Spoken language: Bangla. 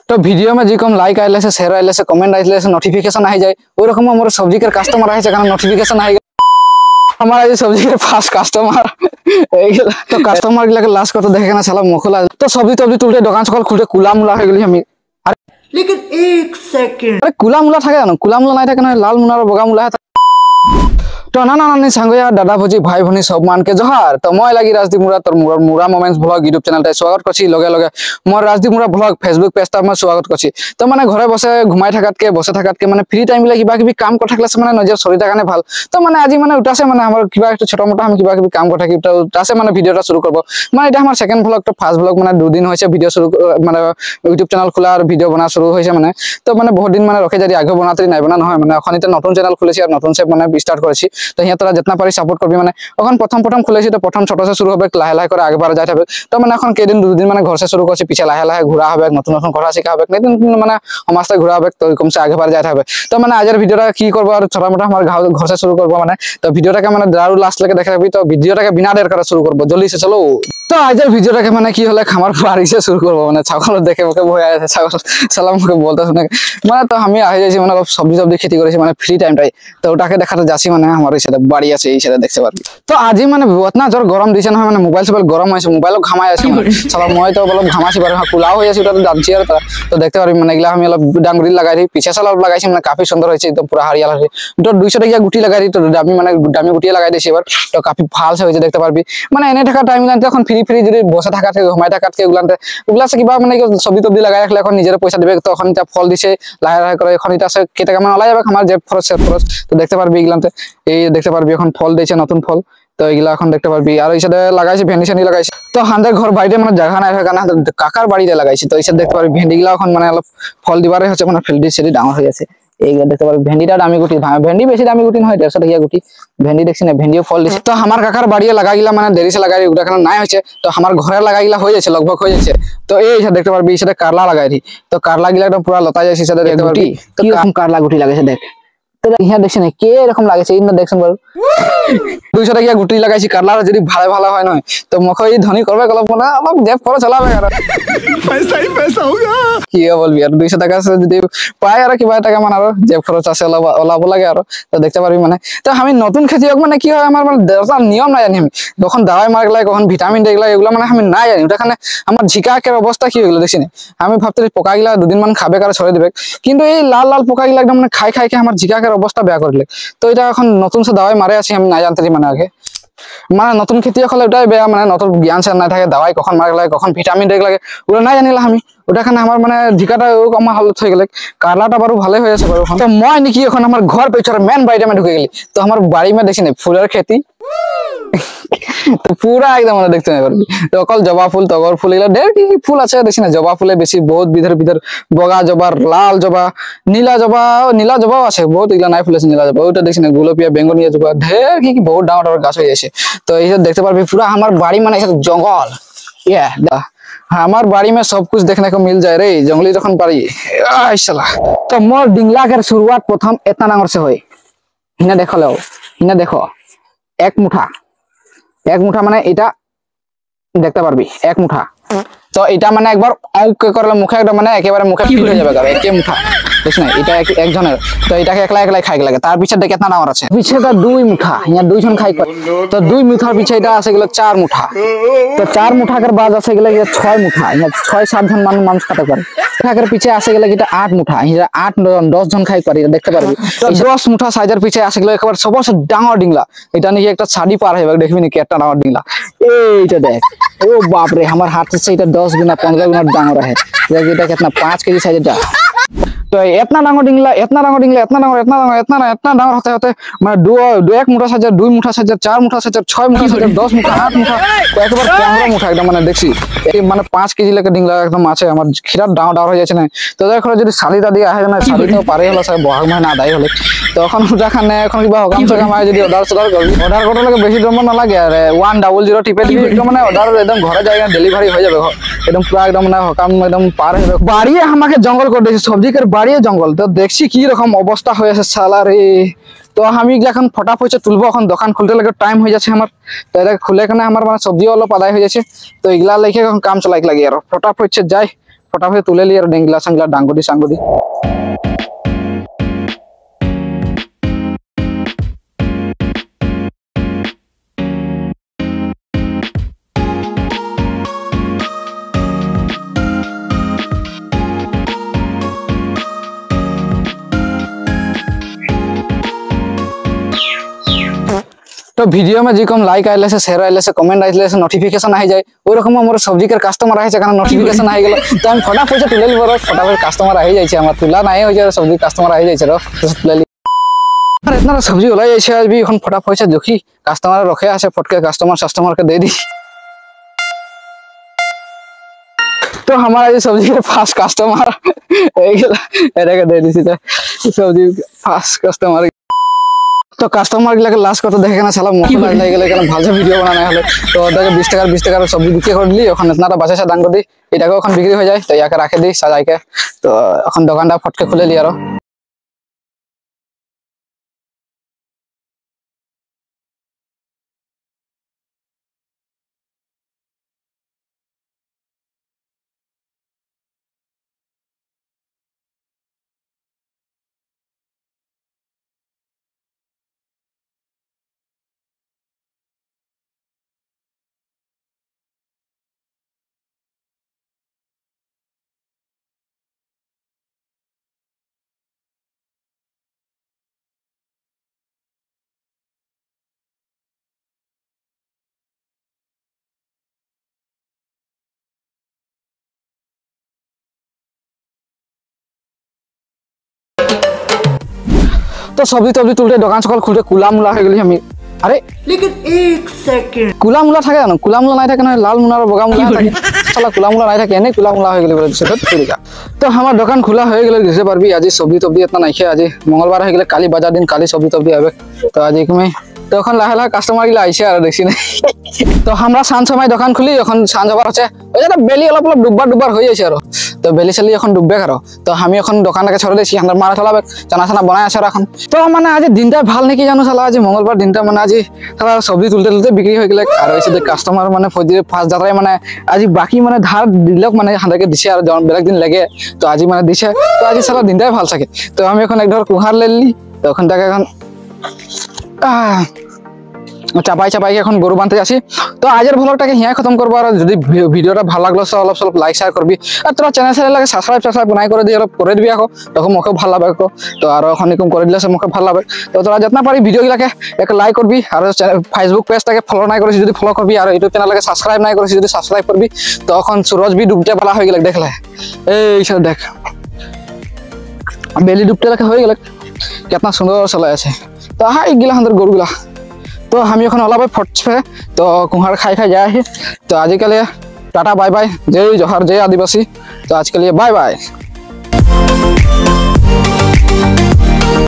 तो वीडियो में जी कम लाइक आइले से शेयर आइले से कमेंट आइले से नोटिफिकेशन आ जाए ओई रकम हमर सब्जी के कस्टमर आए से नोटिफिकेशन आ हमारा ये सब्जी के फास्ट कस्टमर तो कस्टमर के लास्ट को तो देखे ना साला मुखला तो सब्जी तब्जी तुलते दुकान सकल खुलते कुला मुला हो गेली हम लेकिन एक सेकंड अरे कुला मुला থাকে না কুলা মুলা নাই থাকে না লাল মুলা আর বগা মুলা तो ना ना ना सांगया दादा भजी भाई भनी सब मान के जोहार तो मैं लगी राजदीप मुरा तोर मुरा मोमेंट्स ब्लॉग यूट्यूब चैनल ता स्वागत करछि लगे लगे मोर राजदीप मुरा ब्लॉग फेसबुक पेज ता मैं स्वागत करछि तो माने घरे बसे घुमाई थाकात के बसे थाकात के माने फ्री टाइम लागी बाकी भी काम कर थाकले से माने नजर सरी थाकाने ভাল तो माने আজি माने उटासे माने हमर किबा एक छोटा मोटा हम किबा किबि काम कर थाकि उटासे माने भिडियोटा शुरू करबो माने এটা हमर सेकंड ब्लॉग तो फर्स्ट ब्लॉग माने 2 दिन होइसे भिडियो शुरू माने यूट्यूब चैनल खोला और भिडियो बना शुरू होइसे माने तो माने बहुत दिन माने रखे जारी आगे बनातरी নাই बना নহয় माने এখন এটা নতুন চ্যানেল খুলেছি আর নতুন से माने स्टार्ट करছি तो हिया तोरा जितना पारी सपोर्ट करबी माने এখন प्रथम खुलेছি तो प्रथम छोट से शुरू হবে লাহে লাহে করে আগে বাড়া যাইতে হবে তো মানে এখন কেদিন দুদিন মানে ঘর से शुरू করছি পিছে লাহে লাহে ঘোরা হবে নতুন নতুন কথা শিখা হবে নেদিন মানে সমাজতে ঘোরা হবে তো কম से আগে বাড়া যাইতে হবে তো মানে আজের ভিডিওটা কি করব আর ছোট মোটা আমার ঘর से शुरू করব মানে তো ভিডিওটাকে মানে দারু লাস্ট লেকে দেখাবি তো ভিডিওটাকে বিনা দের করে শুরু করব জলদি से চলো তো আজের ভিডিওটাকে মানে কি হলে খামার বাড়ি से शुरू করব মানে ছাগল দেখে মুখে ভয় আছে ছাগল সালাম মুখে বলতা শুনে মানে তো আমি আই যাইছি মানে সবজি খেতি করেছি মানে ফ্রি টাইমটাই তো ওটাকে দেখাতে যাচ্ছি মানে আমার এই সাথে বাড়ি আছে এই সাথে দেখতে পারবি তো আজি মানে বহুত না জোর গরম দিছে না মানে মোবাইল সব গরম হইছে মোবাইল ঘামাই আছে সালা মই তো বল ঘামাছি পারে কুলাও হই আছে ওটা তো দাঁড়ছি আর তো দেখতে পারবি মানে এগুলা আমি ডাঙ্গুরি লাগাই দিই পিছে সালা লাগাইছি মানে কাফি সুন্দর হইছে একদম পুরো হারিয়াল হইছে তো 200 টাকা গুটি লাগাই দিই তো আমি মানে দামি গুটি লাগাই দিছি এবার তো কাফি ভাল হইছে দেখতে পারবি মানে এনে থাকা টাইম লানতে এখন ফ্রি ফ্রি যদি বসে থাকা থেকে ঘুমাই থাকা থেকে ওগুলা সে কিবা মানে ছবি তবি লাগাই রাখলে এখন নিজের পয়সা দিবে তো এখন এটা ফল দিছে লাহে লাহে করে এখন এটা কে টাকা মানে ওলাই যাবে আমার যে খরচ তো দেখতে পারবি এগুলাতে এই দেখতে পারবি এখন ফল দিয়েছে নতুন ফল তো এগুলা এখন দেখতে পারবি আর এই সাথে লাগাইছি ভেন্ডি সেন্ডি লাগাইছি তো আমাদের ঘর বাইরে মানে জায়গা নাই কারণ কাকার বাড়িতে লাগাইছি তো এই সাথে দেখতে পারবি ভেন্ডিগুলা এখন মানে অলপ ফল দিবারে হচ্ছে মানে ফেলডি সেটি ডাঙর হয়ে আছে এইগুলা দেখতে পারবি ভেন্ডিটা দামি গুটি ভেন্ডি বেশি দামি গুটি নহয় 150 টাকা গুটি ভেন্ডি দেখছি না ভেন্ডিও ফল দিছে তো আমার কাকার বাড়িতে লাগাইলা মানে দেরি সে লাগাই ওটা কারণ নাই হচ্ছে তো আমার ঘরে লাগাইলা হয়ে যাচ্ছে লগভগ হয়ে যাচ্ছে তো এই সাথে দেখতে পারবি এই সাথে কারলা লাগাই দি তো কারলা গিলা একদম পুরো লতা যাচ্ছে সাথে দেখতে পারবি তো কি কারলা গুটি লাগাইছে দেখ তো ইহা দেখছ না কে এরকম লাগাইছে ইন দেখছেন বল 200 টাকা গুটি লাগাইছি কারলা যদি ভালো ভালো হয় নয় তো মখই ধনী করবে গলপ না অলপ জেব করে চালাবে আর पैसा ही पैसा होगा কি বলবি আর 200 টাকা যদি পায় আর কিবা টাকা মানে আর জেব খরচ আছে লাভ লাগে আর তো দেখতে পারবি মানে তো আমি নতুন খেতিয়ক মানে কি হয় আমার মানে দেওয়ার নিয়ম নাই জানি আমি যখন দাওয়াই মারগলাই কখন ভিটামিন দেগলাই এগুলা মানে আমি নাই জানি ওটা কারণে আমার ঝিকাকের অবস্থা কি হইলো দেখছিস আমি ভাবতে পোকা গিলা দুদিন মান খাবে কার ছড়ে দিবে কিন্তু এই লাল লাল পোকা গিলা একদম মানে খাই খাই আমার ঝিকাকের অবস্থা বেয়া করলে তো এটা এখন নতুন সে দাওয়াই মারে আছি আমি না জানতে মানে আগে মানে নতুন খেতিয়ক হলে ওটাই বেয়া মানে নতুন জ্ঞান স্যার নাই থাকে দাওয়াই কখন মারে লাগে কখন ভিটামিন দেখ লাগে ওটা নাই জানিলা আমি ওটা কারণে আমার মানে ঝিকাটা আমার হালত হয়ে গেলে কারলাটা বারু ভালো হয়ে আছে বারু তো মই নাকি এখন আমার ঘর পেছনে মেন বাড়িতে আমি ঢুকে গেলি তো আমার বাড়ি में দেখছি না ফুলের खेती तो पूरा एकदम देखते हैं तो कल जबा फूल तगर फूल एগুলা ढेर की फूल আছে দেখছি না জবা ফুলে বেশি বহুত বিধর বগা জবা লাল জবা নীলা জবা আছে বহুত এগুলা নাই ফুল আছে নীলা জবা ওটা দেখছি না গোলাপিয়া বেঙ্গনিয়া জবা ঢের কি বহুত ডাঙর গাছ হয়ে আছে তো এই যে দেখতে পারবি पूरा আমার বাড়ি মানে জঙ্গল हमार बाड़ी में सब कुछ देखने को मिल जाए रे जंगली जखन बाड़ी साला तो मोर डिंगला के शुरुआत प्रथम इतना डांगर से होय हिना देखो लो हिना देखो एक मुठा माने এটা দেখতে পারবি এক মুঠা তো এটা মানে একবার অঙ্ক করলে মুখে একদম মানে একেবারে মুখে ফিল হয়ে যাবে গাবে একে মুঠা বুঝছ না এটা একজনের তো এটাকে একলা একলা খাই লাগে তার পিছে দেখে কিতনা ডাঙর আছে পিছেটা দুই মুঠা ইয়া দুইজন খাই তো দুই মুঠার পিছে এটা আছে গেল 4 মুঠা তো 4 মুঠা कर बाद আছে গেল 6 মুঠা ইয়া 6-7 জন মানুষ কাটা করে এটার পিছে আছে গেল এটা 8 মুঠা ইয়া 8-10 জন খাই পারি দেখতে পারবি তো 10 মুঠা সাইজের পিছে আছে গেল একবার সবচেয়ে ডাঙর ডিংলা এটা নাকি একটা ছাড়ি পার হইবে দেখবি নাকি একটা ডাঙর ডিংলা এইটা দেখ ओ बाप रे हमारे हाथ से এটা 10 गुना 15 गुना डांगर है এটা कितना 5 केजी साइज এটা तो इतना डांगर डिंगला इतना डांगर होते होते মানে दो एक मुठा साइज 2 मुठा साइज 4 मुठा साइज 6 मुठा साइज 10 मुठा 8 मुठा তো একবার 15 মুঠা একদম মানে দেখছি এই মানে 5 কেজি লেকে ডিংলা একদম আছে আমার খিরা ডাঙর হয়ে যাচ্ছে না তো দেখো যদি শালিটা দিয়ে আসে না শালি তো পারে হলো সব বহাগ মাস না আদায় হলে তখন ওটা খানে এখন কিবা হকাম সকাম আয় যদি অর্ডার করবি অর্ডার করতে লাগে বেশি দাম না লাগে আর 100 টিপে দিবি একদম মানে অর্ডার একদম ঘরে জায়গা ডেলিভারি হয়ে যাবে একদম পুরো একদম না হকাম একদম পার হয়ে যাবে বাড়িয়ে আমাকে জঙ্গল করে দিয়েছে সবজি के বাড়িয়ে জঙ্গল তো দেখছি কি রকম অবস্থা হয়ে আছে শালা রে তো আমি এখন ফটাফট তুলবো এখন দোকান খুলতে লাগে টাইম হয়ে যাচ্ছে আমার তো এটা খুলে কেন আমার মানে সবজি অল্প আদায় হয়ে যাচ্ছে তো এগুলা লেখে এখন কাম চলাই লাগে আর ফটাফট যাই फटाफट तुले ली और डेंगला संगला डांगोदी सांगोदी तो वीडियो में जी कम लाइक आइले से शेयर आइले से कमेंट आइले से नोटिफिकेशन आ जाए ओई रकम हमर सब्जी के कस्टमर आइ छै कारण नोटिफिकेशन आ गेल तो हम फटाफट तुले ली बरो फटाफट कस्टमर आ जाय छै हमर तुला नाही हो जाय सब्जी कस्टमर आ जाय छै रो तुले ली अरे इतना सब्जी होला जाय छै आज भी এখন फटाफट से देखी कस्टमर रखे আছে फटके कस्टमर के दे दी तो हमारा ये सब्जी के फास्ट कस्टमर एरे के दे दी सब्जी फास्ट कस्टमर तो कस्टमर के लास्ट को तो देखे ना साला मुख लाग गेले कारण ভালছে ভিডিও বানানো হলো তো ওটাকে 20 টাকার সবজি বিক্রি করে দিলি এখন এতনাটা বাঁচাছে দাম করে দি এটাকে এখন বিক্রি হয়ে যায় তো ইয়াকে রাখে দিই সাজাইকে তো এখন দোকানটা ফটকে খুলে লি আর तो सब्जी तब्जी तुलते दुकान सकल खुलते कुला मुला हो गेली हमी अरे लेकिन एक सेकंड कुला मुला থাকে জানো কুলা মুলা নাই থাকে না লাল মুলা আর বগা মুলা থাকে শালা কুলা মুলা নাই থাকে এনে কুলা মুলা হয়ে গেলি বলে দিছে তরিকা তো আমার দোকান খোলা হয়ে গেলে দিতে পারবি আজি সবজি তবজি এত নাই খেয়ে আজি মঙ্গলবার হয়ে গেলে কালি বাজার দিন কালি সবজি তবজি হবে তো আজি তুমি তো এখন লাহে লাহে কাস্টমার গিলা আইছে আর দেখছি না তো আমরা সান সময় দোকান খুলি এখন সান যাবার আছে ওই যে বেলি অলপ অলপ ডুববার হয়ে যাচ্ছে আর তো বেলি চালি এখন ডুববে কারো তো আমি এখন দোকানটাকে ছড়ে দিয়েছি আমরা মারা চলাবে চানা চানা বানাই আছে এখন তো মানে আজি দিনটা ভাল নাকি জানো শালা আজি মঙ্গলবার দিনটা মানে আজি শালা সবজি তুলতে তুলতে বিক্রি হয়ে গেলে আর হয়েছে যে কাস্টমার মানে ফার্স্ট যাত্রায় মানে আজি বাকি মানে ধার দিলক মানে হাঁটাকে দিছে আর বেলেগ দিন লাগে তো আজি মানে দিছে তো আজি শালা দিনটাই ভাল থাকে তো আমি এখন এক ধর কুহার লেলি তো ওখানটাকে এখন চাপাই চাপাই এখন গরু বানতে আসি তো আজের ভ্লগটাকে হিয়া খতম করবো আর যদি ভিডিওটা ভালো লাগলো সব অলপ সব লাইক শেয়ার করবি আর তোরা চ্যানেল লাগে সাবস্ক্রাইব নাই করে দিয়ে অলপ করে দিবি আকৌ তখন মুখে ভাল লাগবে আকৌ তো আর এখন এরকম করে দিলে মুখে ভাল লাগবে তো তোরা যত্ন পারি ভিডিও গিলাকে এক লাইক করবি আর ফেসবুক পেজটাকে ফলো নাই করিস যদি ফলো করবি আর ইউটিউব চ্যানেলকে সাবস্ক্রাইব নাই করিস যদি সাবস্ক্রাইব করবি তখন सूरज भी डूबते वाला हो गए देखले এই সব দেখ बेली डूबते लगे हो गए कितना सुंदर चला আছে তো হাই গিলা হাঁদের গরুগুলা तो हम এখন ওলাবে ফটছে তো কুহার খাই খাই যায় তো আজকাল টাটা বাই বাই जय जोहार जय आदिवासी तो आज के लिए बाय बाय।